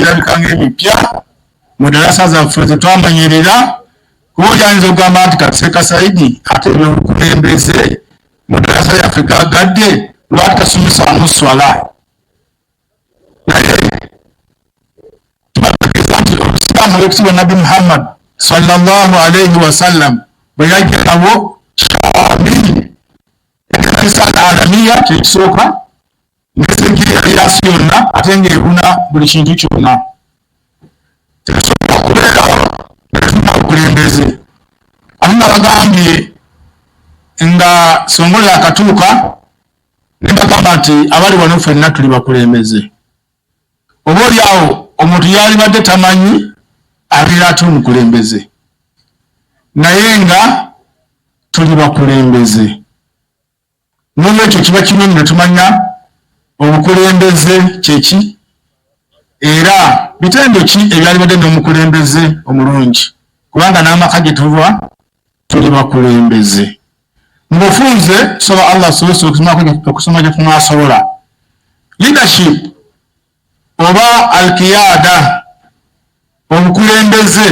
birabika ng'ebipya mu darasa zaffe zetwamanyirira kuba oyinza okugamba nti Kaseka Saidi ate ebyobukulembeze mu darasa yaffe gagadde lwaki tasomesaamu swala naye tubategeeza nti obusiraamu olw'ekitiibwa Nabbi Muhammad sallallahu alayhi wasallam bwe yajjirawo kyabiri ekisala alamiya kyekisooka ngesekiri yasi yonna ate ng'ebuna buli kintu kyonna tekisobola kubeerawo netuna bukulembeze amu bagambye nga songola akatuuka ne bagamba nti abali wano ffenna tuli bakulembeze oba oliawo omuntu yalibadde tamanyi abeera ate omukulembeze naye nga tuli bakulembeze n'olwekyo kiba kirungi ne tumanya obukulembeze kyeki era bitendo ki ebyalibadde n'omukulembeze omulungi kubanga n'amaka gye tuva tuli bakulembeze mubufunze soba Allah soso okusoma gye tunasobola leadership oba alkiyada obukulembeze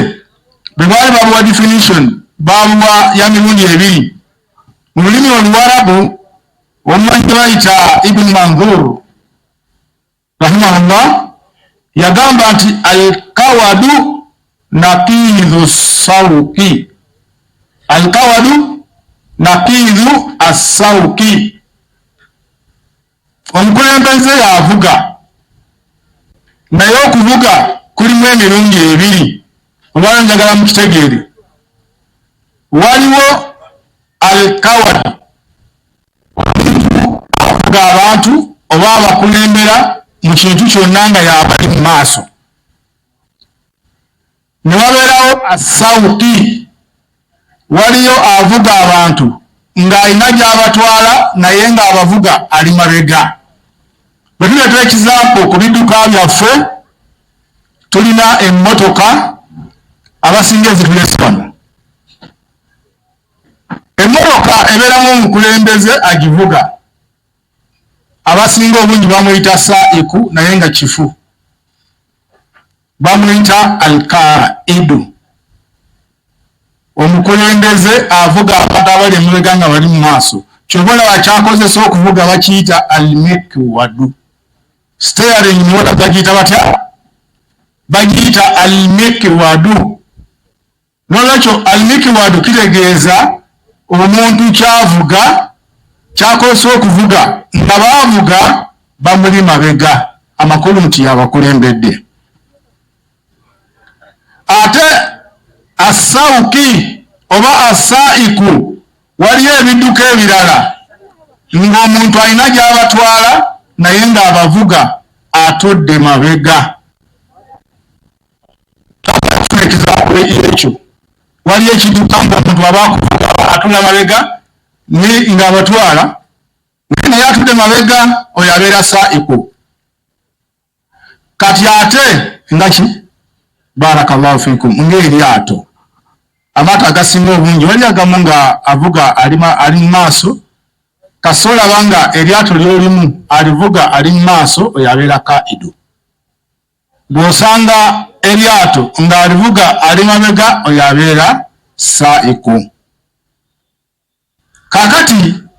bwe baali babuwa definition babuwa ya mirundi ebiri mu lulimi oluwarabu omumanyi bayita Ibn Manzur rahimahullah yagamba nti alkawadu naqidhu sawki alkawadu naqidhu as-sawki omukulembeze yavuga naye okuvuga kulimu emirundi ebiri olwala njagala mukitegeere waliwo alkawadu avuga abantu oba abakulembera mu kintu kyonna nga yabali mu maaso ne wabeerawo asawuki waliyo avuga abantu ng'alina gy'abatwala naye ng'abavuga ali mabega bwe tuleetera ekizampo ku bidduka byaffe tulina emmotoka abasinga ezitulese wano emmotoka ebeeramu omukulembeze agivuga abasinga obungi bamuyita saiku naye nga kifu bamuyita alkaidu omukulembeze avuga abantu abali emabega nga bali mu maaso kyobona bakyakozesa okuvuga bakiyita almekwadu steering motor bagiyita batya bagiyita almekwadu nolwekyo almekwadu kitegeeza omuntu kyavuga kyakozesa okuvuga nga bavuga bamuli mabega amakulu nti yabakulembedde ate asauki oba asaiku waliyo ebidduka ebirala ng'omuntu alina gy'abatwala naye ng'abavuga atodde mabega ekyo waliyo ekidduka ng'omuntu aba akuvuga atula mabega ng'abatwala naye atudde mabega oyo abeera saiku kati ate nga ki barakallahu fikum ng'eryato amaato agasinga obungi wali agamu nga avuga ali mu maaso kasobola banga eryato ly'olimu alivuga ali mu maaso oyo abeera kaidu bw'osanga eryato ng'alivuga ali mabega oyo abeera saiku kakati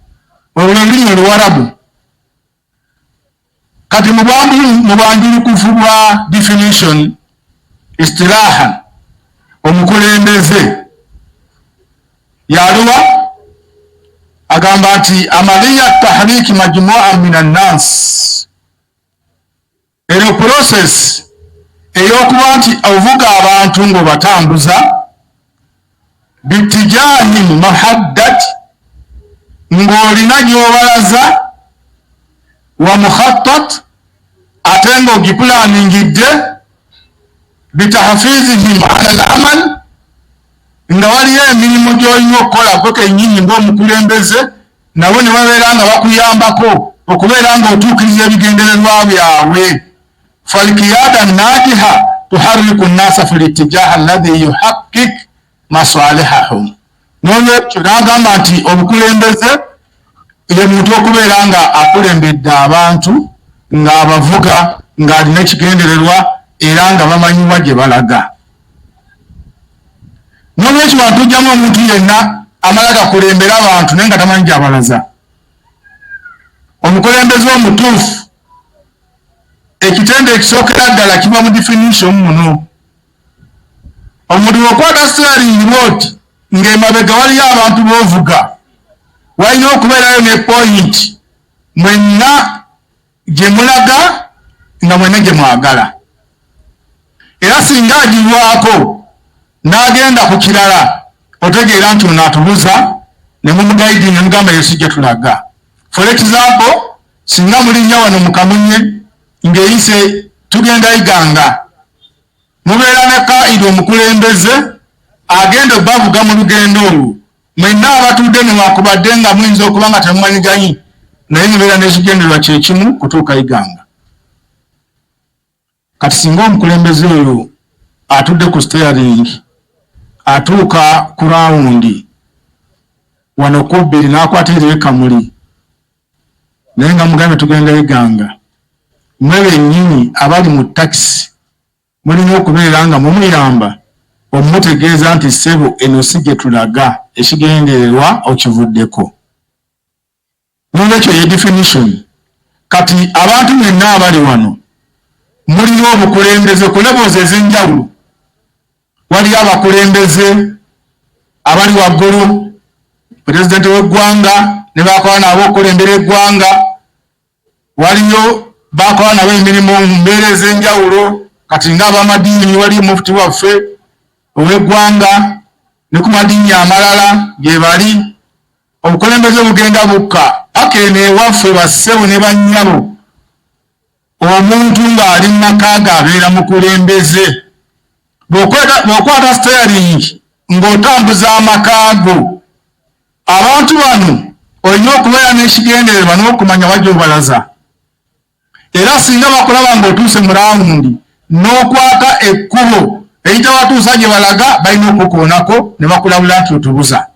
olulimi oluwarabu kati mu bwanjulukufu bwa definition istilaha omukulembeze yaluwa agamba nti amaliya tahriki majmua min annas eyo process eyokuba nti ovuga abantu ng'obatambuza bitijahin muhaddad ng'olina gy'obalaza wa mukhattat ate ng'ogipulaningidde bitahfizihim ala al-amal nga waliyo emirimu gy'olina okukola gwe kennyini ng'omukulembeze nabo ne babeera nga bakuyambako okubeera ng'otuukiriza ebigendererwa byabwe falkiyada najiha tuharriku nnasa fi littijaha alladhi yuhaqqik masalihahum n'olwekyo n'agamba nti obukulembeze ye muntu okubeera nga akulembedde abantu ng'abavuga ng'alina ekigendererwa era nga bamanyiwa gye balaga. N'olwekyo watujjamu omuntu yenna amala gakulembera abantu naye nga tamanyi gy'abalaza. Omukulembeze omutuufu ekitende ekisookera ddala kiba mu definition muno. Omuntu okwata steering wheel ng'emabega waliyo abantu b'ovuga, walina okubeerayo ne point mwenna gye mulaga nga mwenna gye mwagala. Era singa agirwako n'agenda ku kirala otegeera nti ono atubuza ne mumugaidi ne mugamba yesu gye tulaga. For example, singa mulinnya wano mu Kamunye ng'eyise tugenda Iganga, mubeera ne kaidi omukulembeze agenda obbavuga mu lugendo olwo, mwenna abatudde ne wakubadde nga muyinza okuba nga temumanyiganyi naye mubeera n'ekigendererwa kye kimu kutuuka Iganga. Kati singa omukulembeze oyo atudde ku steering atuuka ku rawundi wano kubbiri n'akwata eriyo Kamuli naye nga mugambe tugenda Iganga, mwe bennyini abali mu takisi mulina okubeera nga mumuyamba omutegeeza nti ssebo eno si gye tulaga, ekigendererwa okivuddeko. N'olwekyo ye definition. Kati abantu mwenna abali wano mulina obukulembeze ku levels ez'enjawulo. Waliyo abakulembeze abali waggulu, pulezidenti w'eggwanga ne bakola nabo okulembera eggwanga, waliyo bakola nabo emirimu mu mbeera ez'enjawulo. Kati ng'abamadiini waliyo mufuti waffe ow'eggwanga ne ku madiini amalala gye bali. Obukulembeze bugenda bukka paka eno ewaffe bassebo ne bannyabo. Omuntu ng'ali mu maka ge abeera mukulembeze. Bw'okwata steering ng'otambuza amaka go, abantu bano olina okubeera n'ekigendererwa n'okumanya wajja obalaza. Era singa bakulaba ng'otuuse mu rawundi n'okwata ekkubo eritawatuusa gye balaga, balina okukoonako ne bakulabula nti otubuza.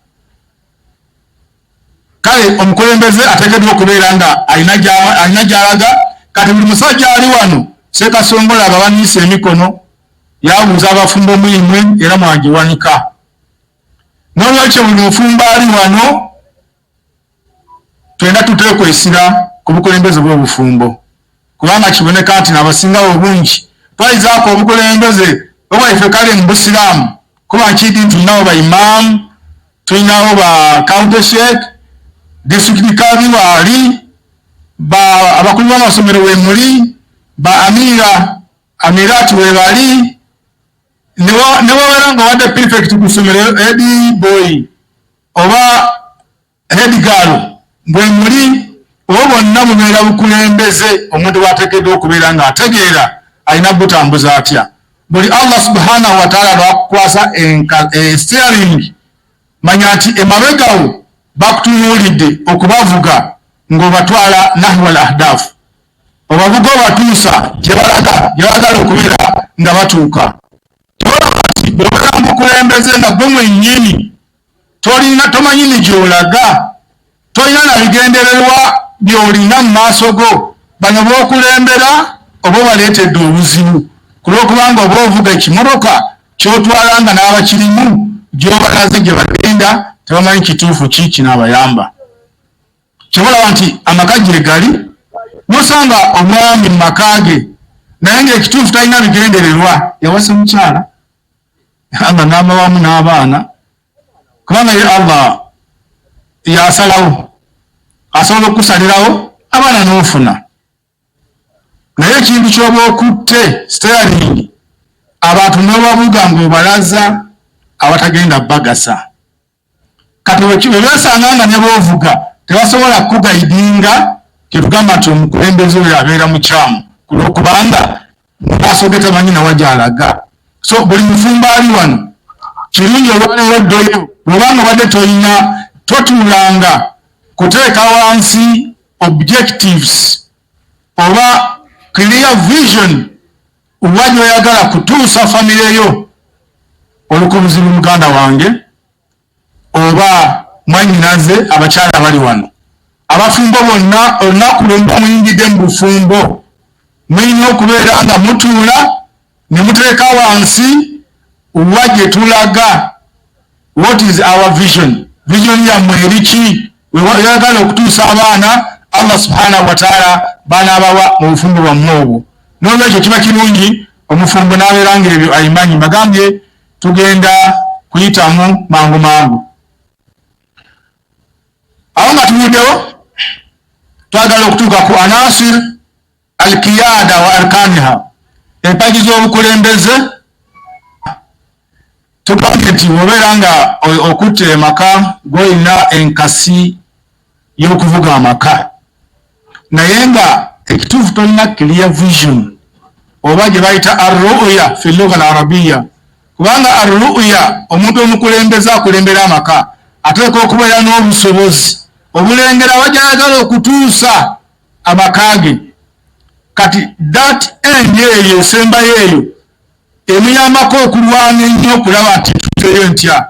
Kale omukulembeze ateekeddwa okubeera nga alina gy'alaga. Kati buli musajja ali wano Ssekasongola abawaniisa emikono yabuuza abafumbo mwimwe era mwagiwanika. N'olwekyo buli mufumbo ali wano twenda tuteekwesira ku bukulembeze bw'obufumbo, kubanga kiboneka nti n'abasingawo obungi twayizaako obukulembeze obwaife kale mu Busiraamu kuba nkidi nti tulinawo ba imaamu, tulinawo ba county sheikh, district kabi waali, abakulu b'amasomero we muli, ba amirati we bali, ne wabeera nga wadde prefect ku ssomero head boy oba head girl bwe muli, oba bonna mubeera bukulembeze omuntu bw'ateekeddwa okubeera ng'ategeera alina butambuza atya. Buli Allah subhanahu wa ta'ala lwakukwasa steering, manya nti emabegawo bakutunuulidde okubavuga ng'obatwala nahwal ahdaafu, obavuga obatuusa gye balagala okubeera nga batuuka. Bw'obeera mukulembeze nga gwe mwennyini tomanyi ni gy'olaga, tolina na bigendererwa by'olina mu maaso go, bano b'okulembera oba obaleetedde obuzibu kulw'okubanga oba ovuga ekimotoka ky'otwala nga n'abakirimu gy'obalaze gye bagenda tebamanyi kituufu ki kinaabayamba. Kyobalaba nti amaka gye gali n'osanga omwami mu maka ge naye ng'ekituufu talina bigendererwa, yawasa mukyala nga n'abawamu n'abaana, kubanga ye Allah yasalawo asobola okusalirawo abaana n'ofuna. Naye ekintu ky'oba okutte steering abantu n'obavuga ng'obalaza abatagenda bagasa. Kati bwe beesanga nga ne b'ovuga tebasobola kugaidinga, kyetugamba nti omukulembeze oyo abeera mukyamu kulw'okubanga mu maaso ge tamanyi na waj'alaga. So buli mufumbo ali wano kirungi olwaleero ddoyo bw'obanga obadde totuulanga kuteeka wansi objectives oba clear vision wajja oyagala kutuusa famire yo. Olukubuzibu muganda wange oba mwanyinaze abakyala bali wano, abafumbo bonna olunaku lwe muyingidde mu bufumbo mulina okubeera nga mutuula nemuteeka wansi waje tulaga what is our vision yammwe eriki weyagala okutuusa abaana Allah subhanahu wa ta'ala banabawa mu bufumbo bwammwe obwo. N'olwekyo kiba kirungi omufumbo n'abeeranga ebyo ayimanyi. Bagambye tugenda kuyitamu mangu. Awo nga tubuddewo twagala okutuuka ku anasir al-qiyada wa arkaniha, empagi z'obukulembeze. Tugambye nti obeera nga okutte amaka gw'olina enkasi y'okuvuga amaka, naye nga ekituufu tolina clear vision oba gye bayita arru'ya fi lugha al-arabiyya. Kubanga arru'ya, omuntu omukulembeze akulembera amaka ateeka okubeera n'obusobozi obulengera wajayagala okutuusa amaka ge. Kati that end eyo esembayo eyo emuyambako okulwana ennyo okulaba nti tuteeyo ntya.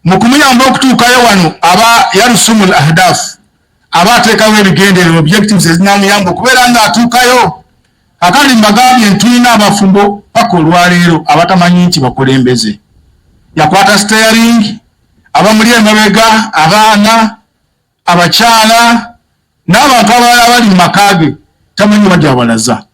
Mu kumuyamba okutuukayo wano aba yarusumul ahdaf, aba ateekawo ebigendererwa objectives ezinamuyamba okubeera nga atuukayo. Akali mbagambye tulina abafumbo paka olwaleero abatamanyi nti bakulembeze. Yakwata steering, abamuli emabega, abaana, abakyala n'abantu abalala abali mu maka ge tamanyi wajja abalaza.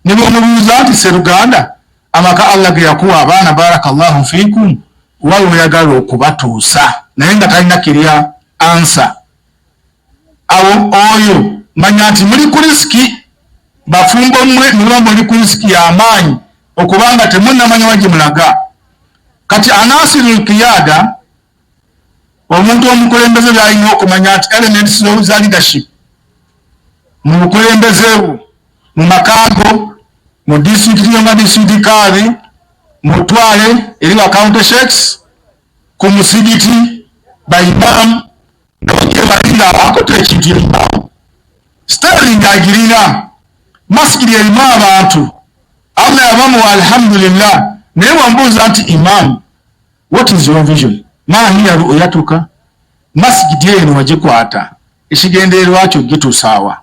Ne bw'omubuuza nti Sseruganda, amaka Allah ge yakuwa abaana barakallahu fiikum, wali oyagala okubatuusa naye nga talina kirya ansa. Awo oyo manya nti muli ku risiki, bafumbo mmwe muba muli ku risiki y'amaanyi okubanga temunnamanya wajje mulaga. Kati anasirul qiyada, omuntu omukulembeze byalina okumanya nti elements za leadership mu bukulembeze bwo, mu makago, mu district nga district kali, mu twale eri wa county sheikhs, ku musigiti baimam n'abalinda abakola ekintu y'imam. Sterling agirina masjidi erimu abantu Allah yabamu alhamdulillah. Naye wambuuza nti imam, what is your vision? Maaniya ru'yatuka? Masjidi eno wagikwata ekigendererwa kyo gituusaawa.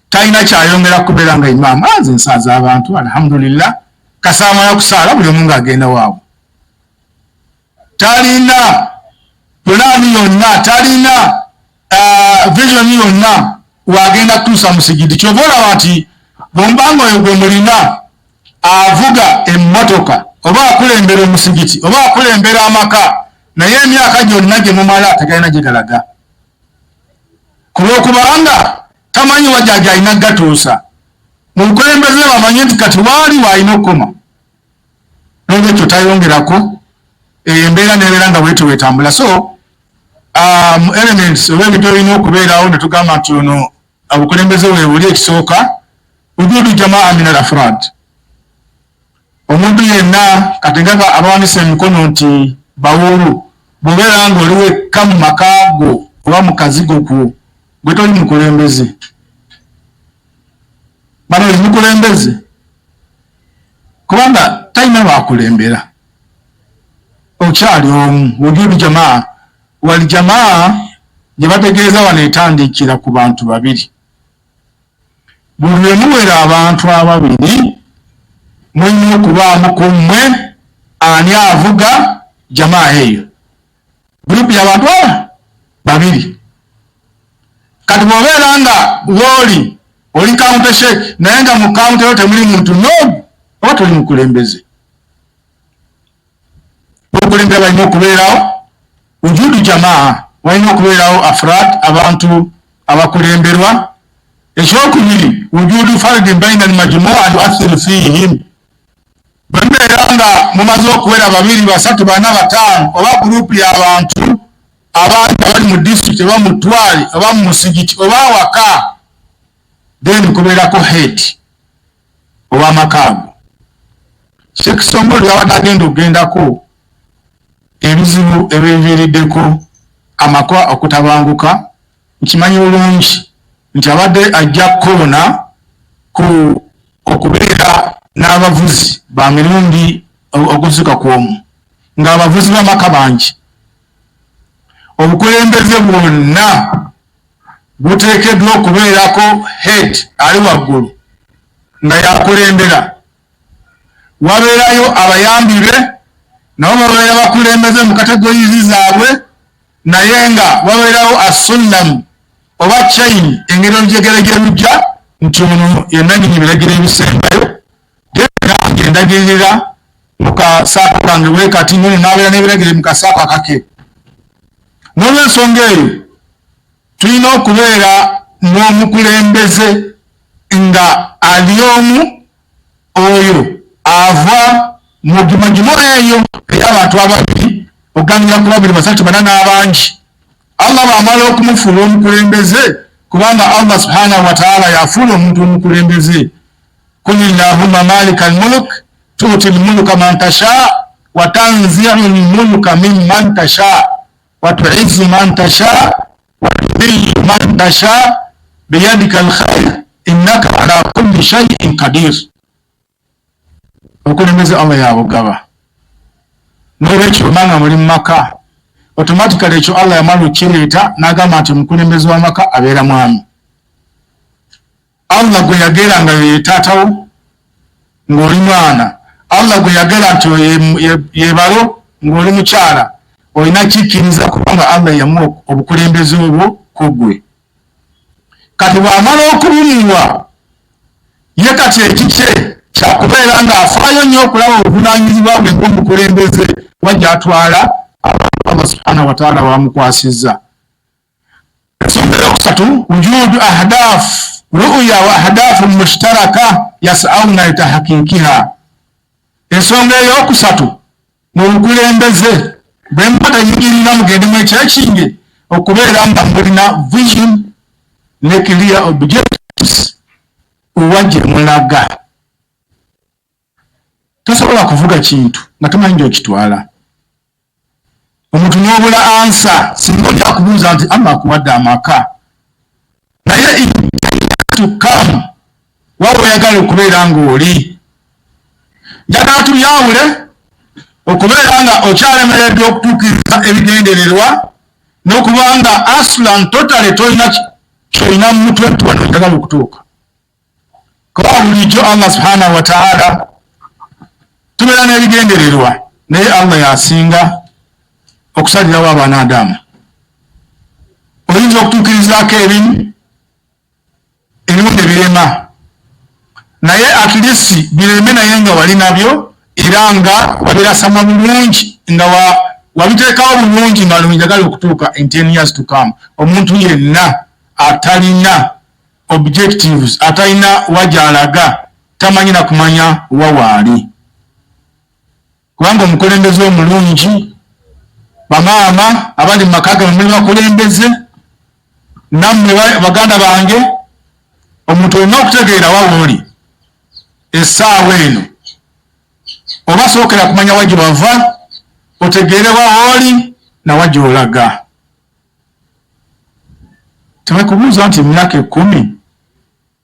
Talina kyayongera kubeera nga imam. Nze nsaaza abantu alhamdulillah, kasaamala kusaala buli omu ng'agenda waabwe. Talina pulaani yonna, talina vision yonna wagenda kutuusa musigidi. Kyova olaba nti bw'ombanga oyo gwe mulina avuga emmotoka oba akulembera omusigiti oba akulembera amaka, naye emyaka gyonna gye mumala tegalina gye galaga, kulw'okubanga tamanyi wajja gy'alina gatuusa. Mu bukulembeze bamanyi nti kati waali waalina okukoma. N'olwekyo tayongerako, embeera nebeera nga bwetyo bwetambula. So elements oba ebintu olina okubeerawo ne tugamba nti ono obukulembeze bwe buli ekisooka wujudu jamaa min al-afrad. Omuntu yenna katenga abawanise emikono nti bawulu bw'obeera nga oli wekka mu maka go oba mu kazigo gwo gwe toli mukulembeze. Bano oli mukulembeze kubanga talina bakulembera, okyali omu. Wujudu jamaa, wali jamaa gye bategeeza wano etandikira ku bantu babiri. Buli lwe muwera abantu ababiri mulina okubaamu ku mmwe ani avuga jamaa eyo. Gurupu y'abantu babiri. Kati bw'obeera nga wooli oli county sheikh naye nga mu county eyo temuli muntu n'omu, oba toli mukulembeze. Obukulembeze balina okubeerawo wujudu jamaa, walina okubeerawo afraad, abantu abakulemberwa. Ekyokubiri wujudu fardin baina al-majmu'a yu'athiru fihim. Bw'embeera nga mumaze okuwera babiri, basatu, bana, bataano oba gurupu y'abantu abantu abali mu district oba mu twali oba mu musigiti oba awaka, then kubeerako head ow'amakaago. Sheikh Songolo yabadde agenda okugendako ebizibu ebiviiriddeko amaka okutabanguka. Nkimanyi bulungi nti abadde ajja kukoona ku okubeera n'abavuzi ba mirundi okuzuka kw'omu, ng'abavuzi b'amaka bangi. Obukulembeze bwonna buteekeddwa okubeerako head ali waggulu nga yakulembera wabeerayo abayambibe nabo babeera bakulembeze mu kategorizi zaabwe, naye nga wabeerawo assunnam oba chain, engero njegere gyerujja nti ono yenanyini biragiro ebisembayo nange ndagirira mu kasaako kange bwe kati none n'abeera n'ebiragiro mu kasaako akake. N'olwensonga eyo tulina okubeera n'omukulembeze nga ali omu oyo ava mu gimagimo eyo ey'abantu ababiri okuganira ku babiri basatu bana n'abangi. Allah bw'amala okumufuula omukulembeze, kubanga Allah subhanahu wa ta'ala yafuula omuntu omukulembeze, qul illahumma malika al-mulk tu'ti al-mulka man tasha wa tanzi'u al-mulka mimman tasha wa tu'izzu man tasha wa tudhillu man tasha biyadika al-khayr innaka ala kulli shay'in qadir. Omukulembeze Allah yabugaba. N'olwekyo manga muli mu maka, automatically ekyo Allah yamala okukireeta n'agamba nti omukulembeze w'amaka abeera mwami. Allah gwe yagera nga ye taatawo ng'oli mwana, Allah gwe yagera nti yebalo ng'oli mukyala, olina kikkiriza kubanga Allah yamuwa obukulembeze obwo ku ggwe. Kati bw'amala okubumuwa ye kati ekikye kyakubeera ng'afaayo nnyo okulaba obuvunaanyizibwa bwe ng'omukulembeze wajja atwala Allah subhanahu wa ta'ala wamukwasizza. Ensonga eyokusatu, wujudu ahdaf ru'ya wa ahdafu mushtaraka yas'awna litahqiqiha. Ensonga eyokusatu mu bukulembeze bwe mpata yingirira mugendemu ekyekinge okubeera nga mulina vision ne clear objectives owajje mulaga. Tosobola kuvuga kintu nga tomanyi gy'okitwala. Omuntu n'obula ansa singa ojja kubuuza nti amma akuwadde amaka, naye tukamu waba oyagala okubeera ng'oli. Njagala tuyawule okubeera nga okyalemereddwa okutuukiriza ebigendererwa n'okubanga aslan totale tolina kyolina mu mutwe nti wano njagala okutuuka. Kuba bulijjo Allah subhanahu wa ta'ala tubeera n'ebigendererwa, naye Allah yasinga okusalirawo abanadamu. Oyinza okutuukirizaako ebimu ne birema, naye atlisi bireme naye nga wali nabyo era nga wabirasama bulungi nga wabiteekawo bulungi nga njagala okutuuka in 10 years to come. Omuntu yenna atalina objectives, atalina wajalaga, tamanyi na kumanya wawaali. Kubanga omukulembeze omulungi, bamaama abali mu maka gammwe muli bakulembeze, nammwe baganda bange, omuntu olina okutegeera wawooli essaawa eno, oba sookera kumanya wajje wava, otegeere wawooli na wajje olaga. Temekubuuza nti emyaka 10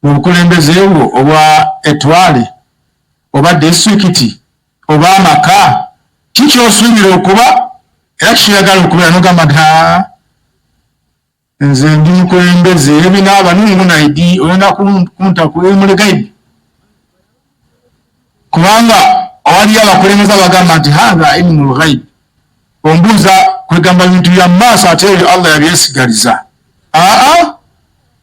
mu bukulembeze bwo obwa etwale oba disitulikiti oba amaka, kiki osuubira okuba era kikiyagala okubeera n'ogamba nti nze ndi mukulembeze ebinaaba nungunaidi oyenda kunta mulegaidi. Kubanga awaliyo abakulembeze abagamba nti hatha ilmul ghaib, ombuuza kwegamba bintu bya maaso ate ebyo Allah yabyesigaliza.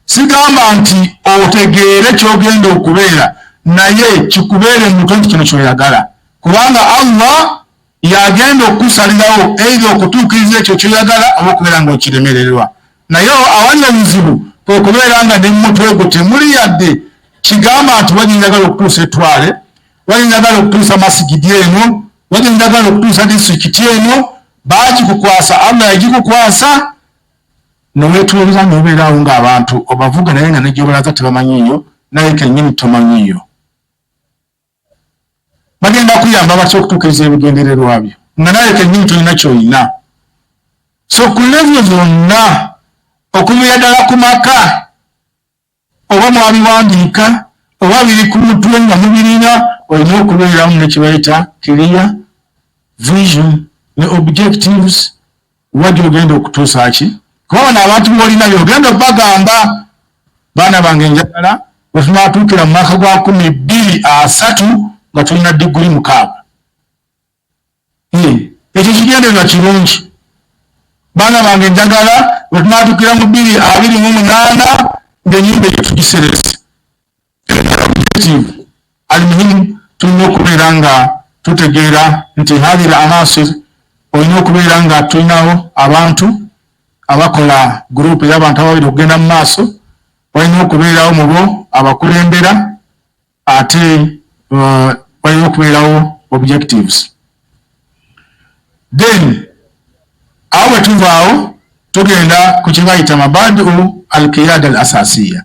Sigamba nti otegeere kyogenda okubeera naye kikubeere mu mutwe nti kino kyoyagala, kubanga Allah yagenda okusalirawo either okutuukiriza ekyo kyoyagala oba okubeera nga okiremererwa. Naye awali obuzibu kwe kubeera nga ne mu mutwe gwo temuli yadde kigamba nti wajja njagala okutuusa etwale, wajja njagala okutuusa masigidi eno, wajja njagala okutuusa disitulikiti eno, baagikukwasa, Allah yagikukwasa, noweetuuliza n'obeerawo ng'abantu obavuga naye nga nejjobalaza tebamanyiiyo, naye kennyini tomanyiiyo. Bagenda kuyamba batya okutuukiriza ebigendererwa byo nga naye kennyini tolina ky'olina. So ku level zonna okumira ddala ku maka, oba mwabiwandiika oba biri ku mutwe nga mubirina, olina okubeeramu ne kye bayita clear vision ne objectives, wajja ogenda okutuusa ki. Kuba bano abantu b'olina byogenda okubagamba, baana bange njagala bwe tunaatuukira mu mwaka gwa 2023 nga tulina diguli 6. Ekyo kigendererwa kirungi. Baana bange njagala bwe tunaatuukira mu 2028 ng'ennyumba ekyo tugiserese. Almuhimu tulina okubeera nga tutegeera nti hadhihi al-anasir olina okubeera nga tulinawo abantu abakola gurupu y'abantu ababiri okugenda mu maaso, walina okubeerawo mu bo abakulembera, ate walina okubeerawo objectives. Then awo bwe tuvaawo tugenda ku kibayita mabadi'u al-qiyada al-asasiya.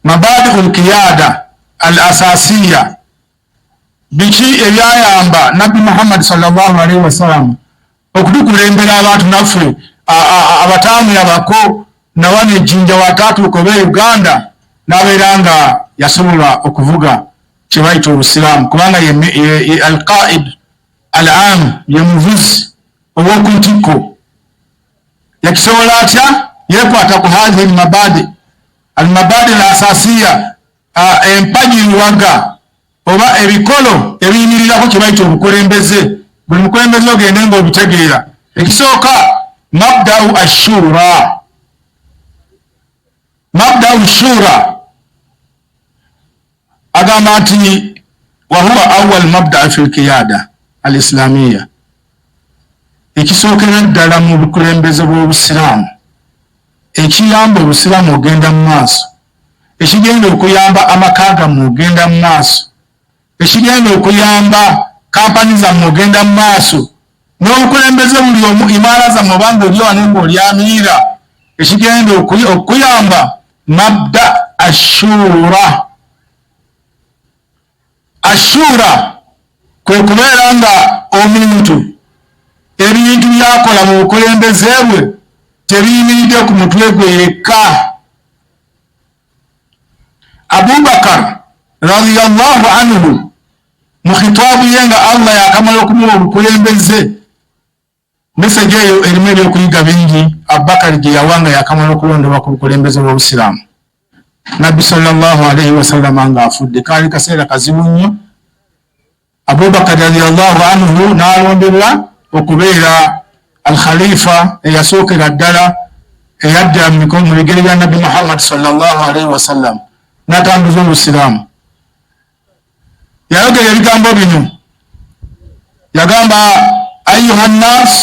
Mabadi'u al-qiyada al-asasiya biki ebyayamba Nabbi Muhammad sallallahu alaihi wasallam okutukulembera abantu naffe abataamu abako nawane ejjinja watatuuka oba Uganda n'abeera nga yasobola okuvuga kye bayita Obusiraamu, kubanga ye al-qaid al-am, ye muvuzi ow'oku ntikko. Yakisobola atya? Yeekwata ku hadhihi al-mabadi al-asasiya, empajiriwaga oba ebikolo ebiyimirirako kye bayita obukulembeze. Buli mukulembeze ogende ng'obitegeera. Ekisooka mabda'u ashura. Mabda'u shura agamba nti wa huwa awwal mabda' fi al-qiyada al-islamiyya. Ekisookera ddala mu bukulembeze bw'Obusiraamu ekiyamba Obusiraamu ogenda mu maaso, ekigenda okuyamba amaka gammwe ogenda mu maaso, ekigenda okuyamba kampani zammwe ogenda mu maaso, n'obukulembeze buli omu imaara zammwe obanga oli wano ng'oli amiira, ekigenda okuyamba mabda ashura. Ashura kwe kubeera nga omuntu ebintu byakola mu bukulembeze bwe tebiyimiridde ku mutwe gwe yekka. Abubakar radiyallahu anhu mu khitaabu ye nga Allah yakamala okumuwa obukulembeze, meseje eyo erimu ebyokuyiga bingi Abubakar gye yawanga yakamala okulondebwa ku bukulembeze bw'Obusiraamu. Nabbi sallallahu alaihi wasallam nga afudde, kaali kaseera kazibu nnyo. Abubakar radiyallahu anhu n'alondebwa okubeera al-khalifa eyasookera ddala eyadda mu bigere bya Nabbi Muhammad sallallahu alaihi wasallam n'atambuza Obusiraamu. Yayogera ebigambo bino, yagamba ayuha nnas,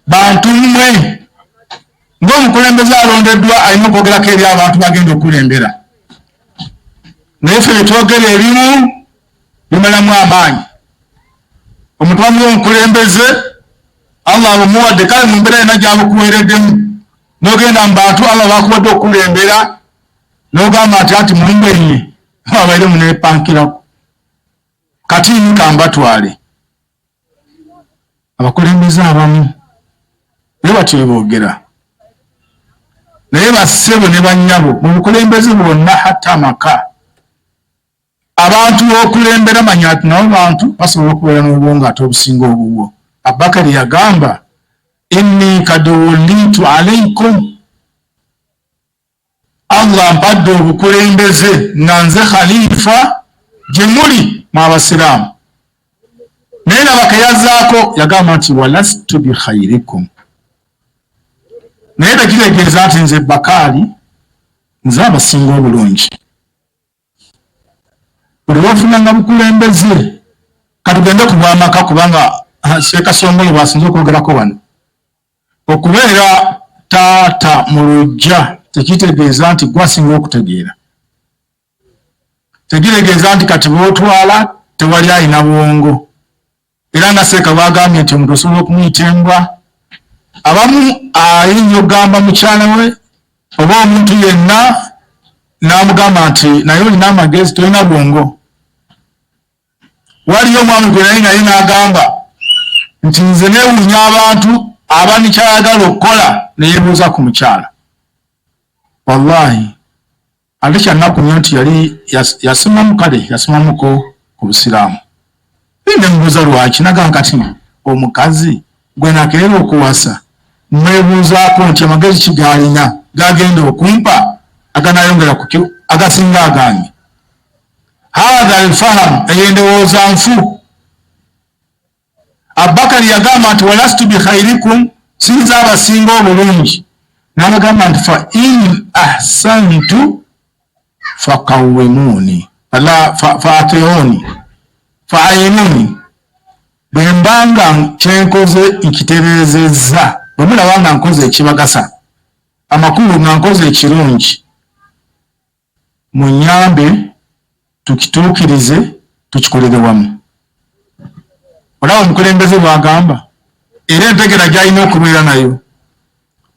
bantu mmwe, ng'omukulembeze alondeddwa alina okwogerako eri abantu bagenda okulembera. Naye ffe betwogera ebimu bimalamu amaanyi. Omutwami w'omukulembeze Allah abumuwadde, kale mu mbeera yonna gy'abukuweereddemu n'ogenda mu bantu Allah bakuwadde okulembera n'ogamba nti ati mumbenye abaire muneepankirako kati nkambatwale. Abakulembeze abamu naye batyo boogera, naye bassebo ne bannyabo mu bukulembeze bwonna hatta amaka abantu b'okulembera manya ati nabo bantu basobola okubeera n'obwongo ate obusinga obubwo. Abubakari yagamba inni kad wulitu alaikum, Allah mpadde obukulembeze nga nze khalifa gye muli mu Abasiraamu. Naye nabaka yazzaako yagamba nti walastu bi khairikum, naye tekitegeeza nti nze Bakaali nze abasinga obulungi. Buli lwofunanga bukulembeze, katugende ku bw'amaka kubanga Sheikh Kasongolo bw'asinze okwogerako wano, okubeera taata mu luggya tekitegeeza nti gwasinga okutegeera. Tekitegeeza nti kati bw'otwala tewali alina bwongo. Era nga Seeka bw'agambye nti omuntu osobola okumuyita embwa. Abamu ayinza okugamba mukyala we oba omuntu yenna n'amugamba nti naye olina amagezi tolina bwongo. Waliyo omwami gwe naye n'agamba nti nze neewuunya abantu abani kyayagala okukola neyeebuuza ku mukyala. Wallahi ate kyannaku nnyo nti yali yasomamu, kale yasomamuko ku Busiraamu. Ne mubuuza lwaki, nagamba kati omukazi gwe nakeera okuwasa mwebuuzaako nti amagezi kigalina gagenda okumpa aganayongera ku agasinga agange. hadha alfaham eyendowooza nfu. Abubakari yagamba nti walastu bikhairikum, sinza abasinga obulungi. N'abagamba nti fa in ahsantu fakawwimuni faatiuni faayinuni, bwe mbanga kyenkoze nkitereezezza, bwe mulaba nga nkoze ekibagasa, amakulu nga nkoze ekirungi, munyambe tukituukirize tukikolere wamu. Olaba omukulembeze bw'agamba, era entegera gy'alina okubeera nayo.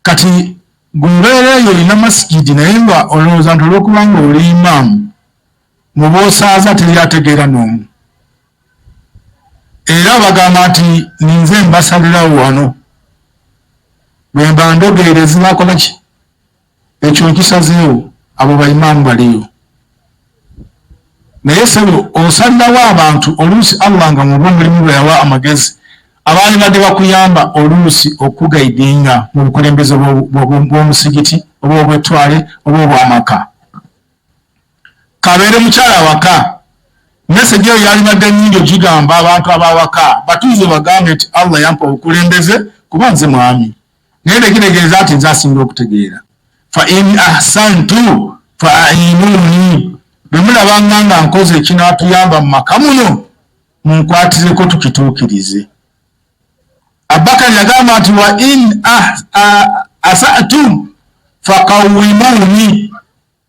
Kati gumbeera eyo olina masigidi naye nga olowooza nti olw'okuba nga oli imaamu mu boosaaza teri ategeera n'omu. Era bagamba nti ninze mbasalirawo wano, bwe mba ndogeerezi nakola ki, ekyo nkisazeewo, abo baimaamu baliyo. Naye sebo osalirawo abantu oluusi Allah nga muba mulimu bwe yawa amagezi abaali badde bakuyamba oluusi okugaidinga mu bukulembeze bw'omusigiti oba obw'ettwale oba obw'amaka. Kabeere mukyala waka, message eyo yali badde nnyingi ogigamba abantu abawaka batuuze bagambe nti Allah yampa obukulembeze kuba nze mwami. Naye nekitegeeza nti nze asinga okutegeera. Fa in ahsantu fa ainuni, bwe mulabanga nga nkoze ekinaatuyamba mu maka muno munkwatireko tukituukirize. Abubakari yagamba nti wa in asatum fakawwimuni,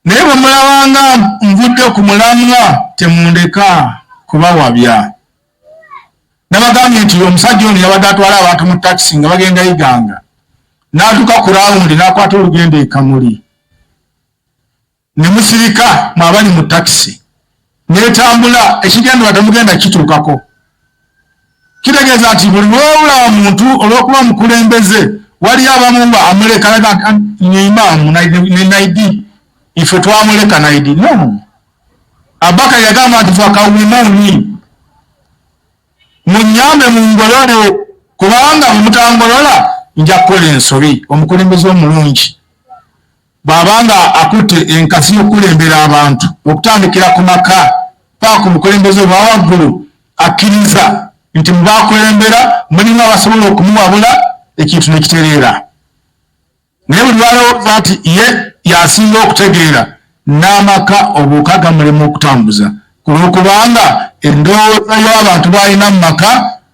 naye bwe mulabanga nvudde ku mulamwa temundeka kubawabya. Nabagambye nti omusajja ono yabadde atwala abantu mu takisi nga bagenda Iganga, n'atuuka ku rawundi n'akwata olugendo e Kamuli, ne musirika mwabali mu takisi, n'etambula ekigendo batemugenda kituukako. Kitegeeza nti buli lw'olaba muntu olw'okuba mukulembeze waliyo abamu nga amuleka ne imaamu ne naidi, ife twamuleka naidi. No, Abubakari yagamba nti fakawwimuni, munyambe mungolole, kubanga mumutangolola nja kukola ensobi. Omukulembeze omulungi bw'abanga akutte enkasi y'okukulembera abantu okutandikira ku maka paka ku mukulembeze obwa waggulu, akkiriza nti mubakulembera mulimu abasobola okumuwabula ekintu ne kitereera. Naye buli lwalowooza nti ye yasinga okutegeera, n'amaka obuuka gamulema okutambuza, kulwokubanga endowooza y'abantu b'alina mu maka,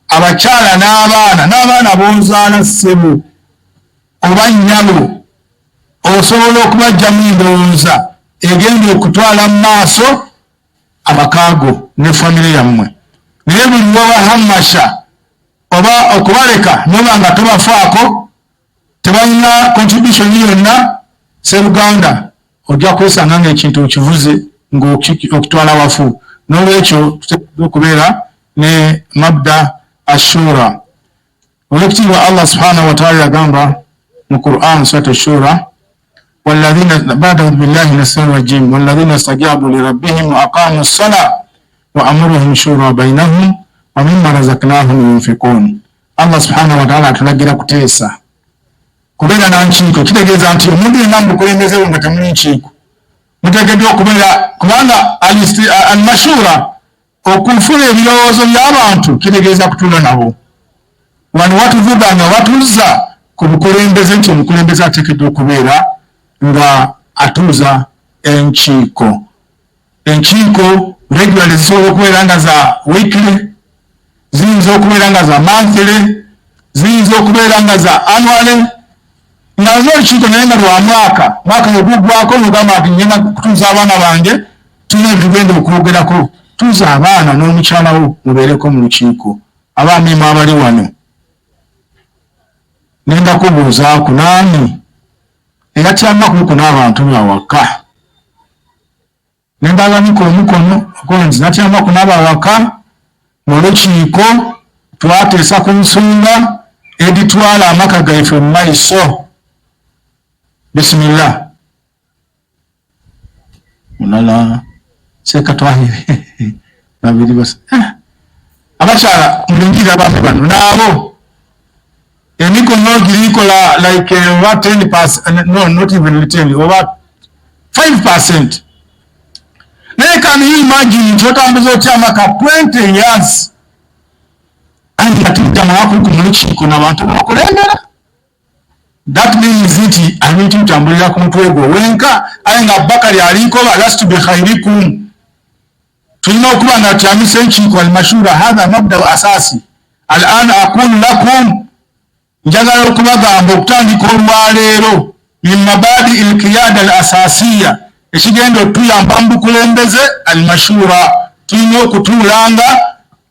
abakyala n'abaana bonzaala ssebo oba nnyabo, osobola okubajjamu endowooza egenda okutwala mu maaso amakaago ne famire yammwe. Naye buli lwobahammasha oba okubaleka noba nga tobafaako, tebalina contribution yonna, Sseruganda ojja kwesanga ng'ekintu okivuze ng'okitwala wafu. N'olwekyo tuteekeddwa okubeera ne mabda ashura. Olw'ekitiibwa Allah subhanahu wa ta'ala yagamba mu Qur'an surat ashura, والذين بعد بالله من الشيطان الرجيم والذين استجابوا لربهم وأقاموا الصلاة وأمرهم شورى بينهم ومما رزقناهم ينفقون. Allah subhanahu wa ta'ala atulagira kuteesa kubeera na nkiiko. Kitegeeza nti omuntu yenna mukulembezeewo nga temuli nkiiko, muteekeddwa okubeera, kubanga almashura okufuna ebirowoozo by'abantu kitegeeza kutuula nabo. Wano watuvuga nga watuuza ku bukulembeze nti omukulembeze ateekeddwa okubeera nga atuuza enkiiko. Enkiiko regularly zisobola okubeera nga za weekly, ziyinza okubeera nga za monthly, ziyinza okubeera nga za annually, nga zo enkiiko naye nga lwa mwaka ogugwako nogamba nti ngenda kutuuza abaana bange, tulina ebitugenda okwogerako. Tuuza abaana n'omukyalawo mubeereko mu lukiiko. Abaamimu abali wano nenda kubuuzaaku naani eyatyamaku ku n'abantu bawaka. Nendaganika omukono okonzi natyamaku n'abawaka mu lukiiko, twateesa ku nsonga editwala amaka gaife mu maiso. Bismillah. Mulala seka twahire babiri basa abakyala mulingira abantu bano nabo emikono girikola like over 10%, no, not even 10, over 5%. naye can you imagine kyotambuza otya amaka 20 years andi atidda mawakuluku mu lukiiko n'abantu bakulembera. That means nti alina kitambulira ku mutwe gwe wenka aye nga Bakari aliko lastu bi khairikum. tulina okuba nga tyamisa enkiiko almashura hadha mabda asasi al'an aqulu lakum njagala okubagamba okutandika olwaleero min mabadi ilqiyada al asasiya ekigenda otuyamba mu bukulembeze almashura. tulina okutuulanga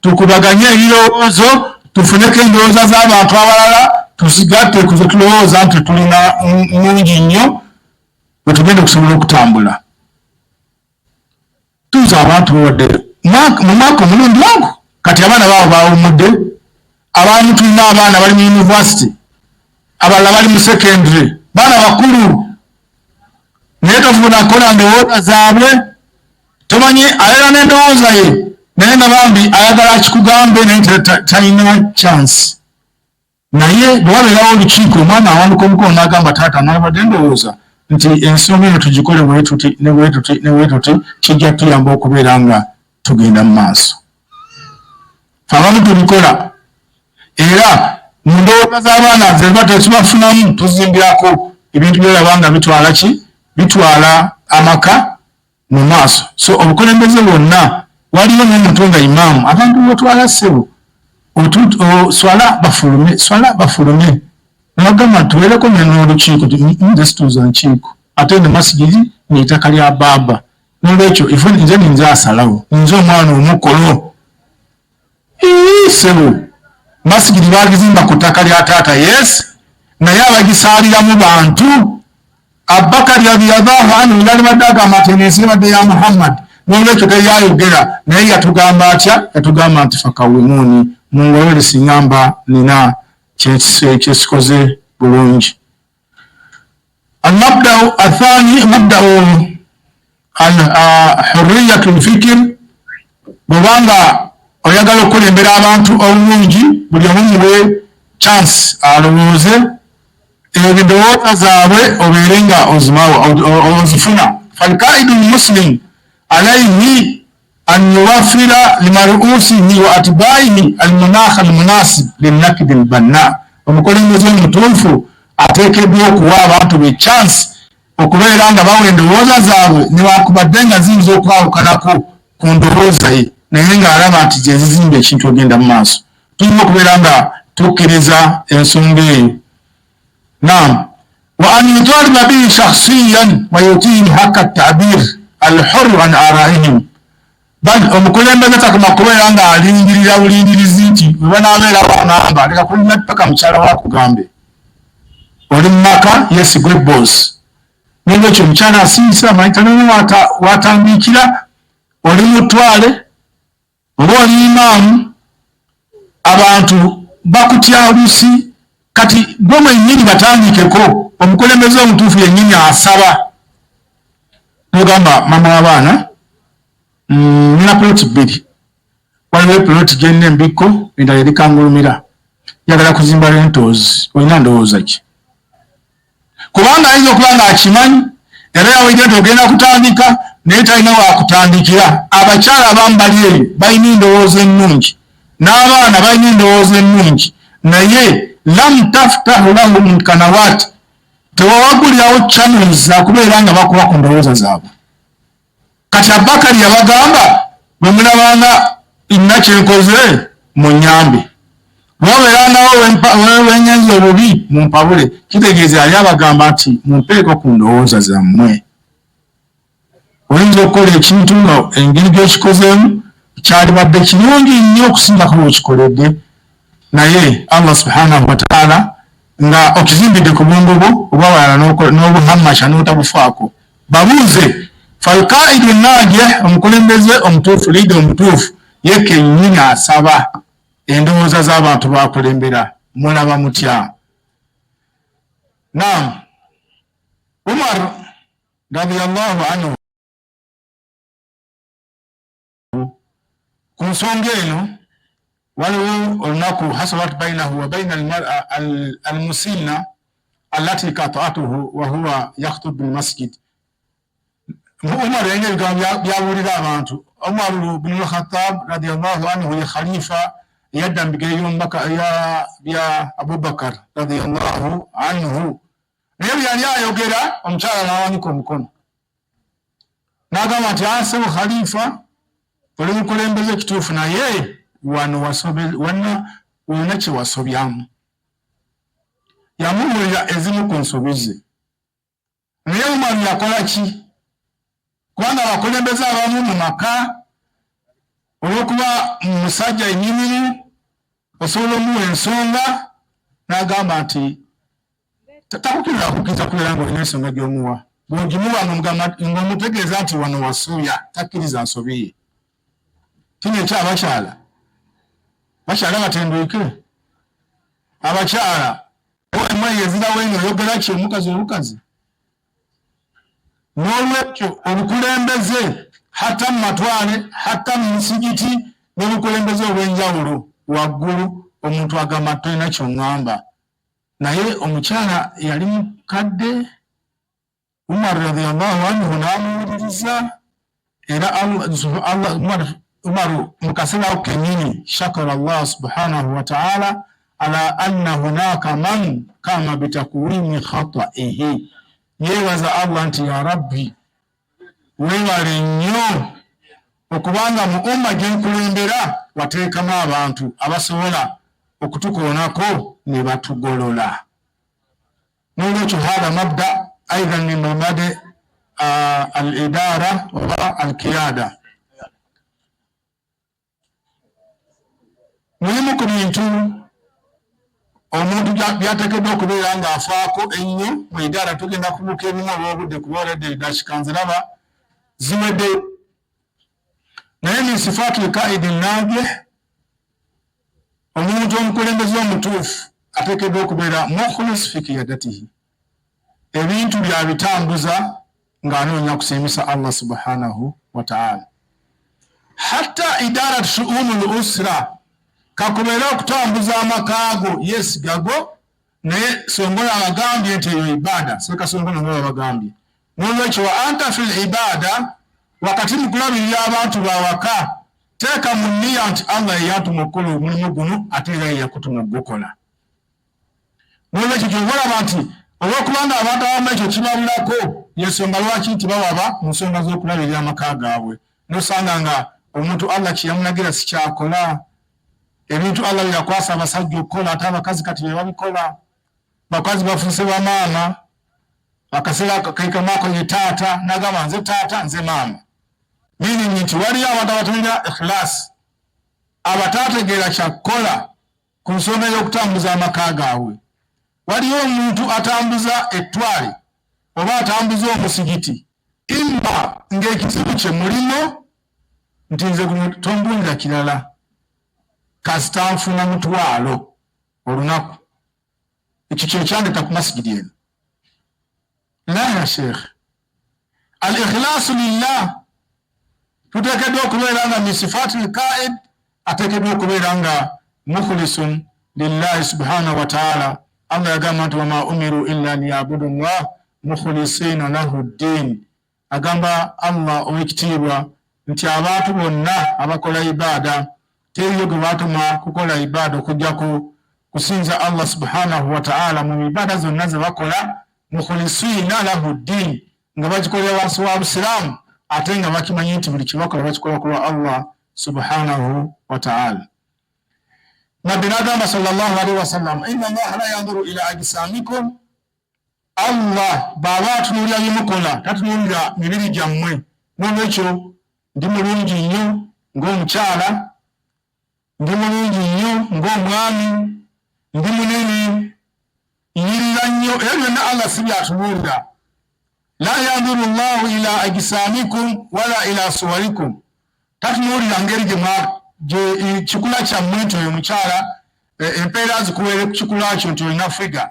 tukubaganye ebirowoozo tufuneko endowooza z'abantu abalala tusigatte kuze tulowooza nti tulina mungi nnyo bwe tugenda okusobola okutambula. tuuza abantu bawadde mu mwaka omulundi ogwo kati abaana baabo bawumudde. abamu tulina abaana bali mu university abalala bali mu secondary baana bakulu naye tofunako ndowooza zaabwe tomanyi ayera n'endowooza ye naye nga bambi ayagala akikugambe naye talina chance. naye bwe wabeerawo olukiiko omwana awanduka omukono n'agamba taata nabadde ndowooza nti ensonga eno tugikole bwetuti ne bwetuti ne bwetuti kijja tuyamba okubeera nga tugenda mu maaso. fe abamu tubikola era mu ndowooza z'abaana zeba tetubafunamu tuzimbirako ebintu byolaba nga bitwala ki bitwala amaka mu maaso. so obukulembeze bwonna waliwo n'omuntu nga imaamu abantu bwetwala ssebo swala bafulume nabagamba tuweereko n'olukiiko nze situuza nkiiko ate ne masigiri n'ettaka lya baaba n'olwekyo ife nze ninza asalawo nze omwana omukolo ssebo masigiri bagizimba ku ttaka lya taata yes naye abagisaaliramu bantu. Abakari radiyallahu anhu yali badde agamba nti ensi ebadde ya Muhammad n'olwekyo teyayogera naye yatugamba atya yatugamba nti fakawimuni mungolole siŋŋamba nina kyesikoze bulungi. almabdau athani mabdau hurriyatu lfikir bwobanga oyagala okulembera abantu obulungi buli omu muwe chance alowooze endowooza zaabwe obeere nga ozifuna. falkaidu lmuslim alaihi an yuwafira limaruusihi wa atibaihi almunakha almunasib linnakidi albanna. omukulembeze omutuufu ateekeddwa okuwa abantu be chance okubeera nga bawa endowooza zaabwe newakubadde nga ziyinza okwawukanako ku ndowooza ye naye ng'alaba nti gyezizimba ekintu ogenda mu maaso. tulina okubeera nga tukkiriza ensonga eyo. naam wa an yutaliba bihi shakhsiyan wa yutihi haqqa at-ta'bir al-hurr an araihim. omukulembeze takoma kubeera nga alingirira bulingirizi nti bwe banaabeera banamba leka kulina paka mukyala wakugambe oli mu maka yesigwe boss n'olwekyo omukyala asiisa amanyitanene watandikira oli mutwale oba oli imaamu abantu bakutya olusi kati gwe mwennyini batandikeko. omukulembeze omutuufu yennyini asaba nogamba mama w'abaana nina ploti bbiri waliwo ploti gyenna embikko endala eri kangulumira yagala kuzimba rentals olina ndowooza ki? kubanga ayinza okuba nga akimanyi era yawejja nti ogenda kutandika naye talina wakutandikira. abakyala abamu bali eyo balina endowooza ennungi n'abaana balina endowooza ennungi naye lam taftahu lahum kanawat tewawagulirawo channels akubeera nga bakuba ku ndowooza zaabwe. kati Abakari yabagamba bwe mulabanga inna kyenkoze munyambe bwabeerangawo wenyenza obubi mumpabule kitegeeza yali abagamba nti mumpeeko ku ndowooza zammwe. oyinza okukola ekintu nga engeri gy'okikozeemu kyalibadde kirungi nnyo okusingako bwekikoledde naye Allah subhanahu wa ta'ala nga okizimbidde ku bwongo bwo oba walala n'obuhammasha n'otabufaako. babuuze falkaidu najih omukulembeze omutuufu liida omutuufu ye kennyini asaba endowooza z'abantu bakulembera mulaba mutya. naam Umar radiyallahu anhu ku nsonga eno waliwo olunaku hasalat bainahu wa baina almar'a almusinna allati qata'atuhu wa huwa yakhtub bil masjid. Umar yenge byabulira abantu. Umar ibn al-Khattab radiyallahu anhu ye khalifa yaddambigirayo mbaka ya Abubakar radiyallahu anhu. Naye byali ayogera omukyala n'awanika omukono n'agamba nti asaba khalifa oli mukulembeze kituufu naye wano wonna kye wasobyamu. Yamubuulira ezimu ku nsobi ze. Naye Umar yakola ki? Kubanga abakulembeze abamu mu maka olw'okuba musajja ennyimiru osobola omuwa ensonga n'agamba nti takukirira kukkiriza kubeera ng'olina ensonga gy'omuwa. Bw'ogimuwa ng'omutegeeza nti wano wasuubya takkiriza nsobi ye. Kino ekyo abakyala batendwike. Abakyala emwe yezirawo eno oyogera ki omukazi obukazi. N'olwekyo obukulembeze hatta mu matwale hatta mu misigiti n'obukulembeze obw'enjawulo waggulu omuntu agamba tolina ky'oŋŋamba. Naye omukyala yali mukadde Umar radiyallahu anhu n'amuwuliriza era Umar mu kaseera ako kennyini shakara Allah subhanahu wa ta'ala ala anna hunaka man kama bitakwini khata'ihi. Yeebaza Allah nti ya Rabbi weewale nnyo okubanga mu umma gye nkulembera wateekamu abantu abasobola okutukoonako ne batugolola. N'olwekyo hada mabda aidan min mabadi al-idara wa al-qiyada. Mulimu ku bintu omuntu byateekeddwa okubeera ng'afaako ennyo mu idara. Tugenda kubuuka ebimu olw'obudde kuba oledde dakikanze raba ziwedde. Naye min sifaati lkaidi nabih, omuntu omukulembeze omutuufu ateekeddwa okubeera mukhlis fi qiyadatihi. Ebintu byabitambuza ng'anoonya kusiimisa Allah subhanahu wa ta'ala. Hatta idarat shu'unul usra, kakubeera okutambuza amakaago yeesigago naye songola abagambye nti eyo ibaada sekasongola nga babagambye. N'olwekyo wa anta fil ibaada, wakati mu kulabirira abantu bawaka teeka mu nniya nti Allah yeyatuma okukola omulimu guno ate era yeyakutuma ogukola. N'olwekyo kyobalaba nti olw'okubanga abantu abamu ekyo kibabulako yensonga lwaki nti bawaba mu nsonga z'okulabirira amaka gaabwe. N'osanga nga omuntu Allah kyeyamunagira si kyakola. Ebintu Allah byakwasa abasajja okukola ate abakazi kati be babikola. Bakazi bafuuse bamaama, akaseera kaikamaako ye taata n'agamba nze taata nze maama. Meaning nti waliyo abantu abatalina ikhilaasi, abataategeera kyakukola ku nsonga y'okutambuza amaka gaabwe. Waliyo omuntu atambuza ettwale oba atambuza omusigiti, imma ng'ekizibu kye mulimo nti nze tombulira kirala kasita nfuna mutwalo olunaku. Ekyo kye kyandika ku masigidi eno. La ya sheikh, al-ikhlaasu lillah tuteekeddwa okubeera nga min sifaati lkaid, ateekeddwa okubeera nga mukhlisun lillahi subhanahu wa ta'ala. Allah yagamba nti wama umiru illa liyabudu llah mukhlisina lahu ddin. Agamba Allah ow'ekitiibwa nti abantu bonna abakola ibaada teriyo gwe batuma kukola ibaada okujjako kusinza Allah subhanahu wa ta'ala mu ibaada zonna ze bakola, mukhlisina lahu ddin, nga bagikolera wansi wa busiraamu ate nga bakimanyi nti buli kibakola bakikola kulwa Allah subhanahu wa ta'ala. Nabbi n'agamba sallallahu alaihi wasallam, inna Allaha la yanzuru ila ajsamikum, Allah bw'aba atunuulira byemukola tatunuulira mibiri gyammwe. N'olwekyo ndi mulungi nnyo ng'omukyala, ndi mulungi nnyo ng'omwami, ndi munene, nyirira nnyo, era byonna Allah si byatunuulira. La yanzuru Allahu ila ajsamikum wala ila suwarikum, tatunuulira ngeri gye kikula kyammwe nti oyo mukyala empeera zikuweere ku kikula kyo nti olina figa,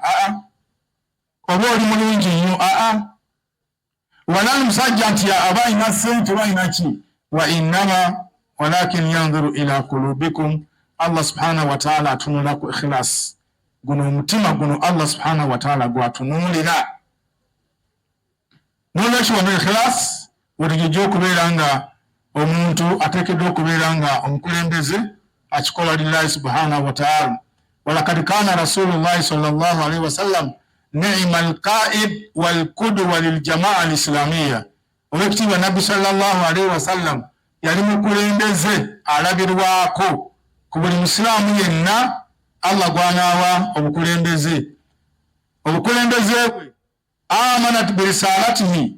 oba oli mulungi nnyo, wala omusajja nti aba alina ssente oba alina ki. Wa innama walakin yanzuru ila kulubikum, Allah subhanahu wa ta'ala atunula ku ikhlas. Guno omutima guno Allah subhanahu wa ta'ala gwatunuulira. N'olwekyo wano ikhlas Wetujja okubeera nga omuntu ateekeddwa okubeera nga omukulembeze akikola lillahi subhanahu wa ta'ala. Walakad kana rasulullahi sallallahu alaihi wasallam ni'ma alqa'id walqudwa liljamaa alislamiyya. Oweekitiibwa nabbi sallallahu alaihi wasallam yali mukulembeze alabirwako ku buli musiraamu yenna Allah gw'anaawa obukulembeze. Obukulembeze bwe amanat birisalatihi,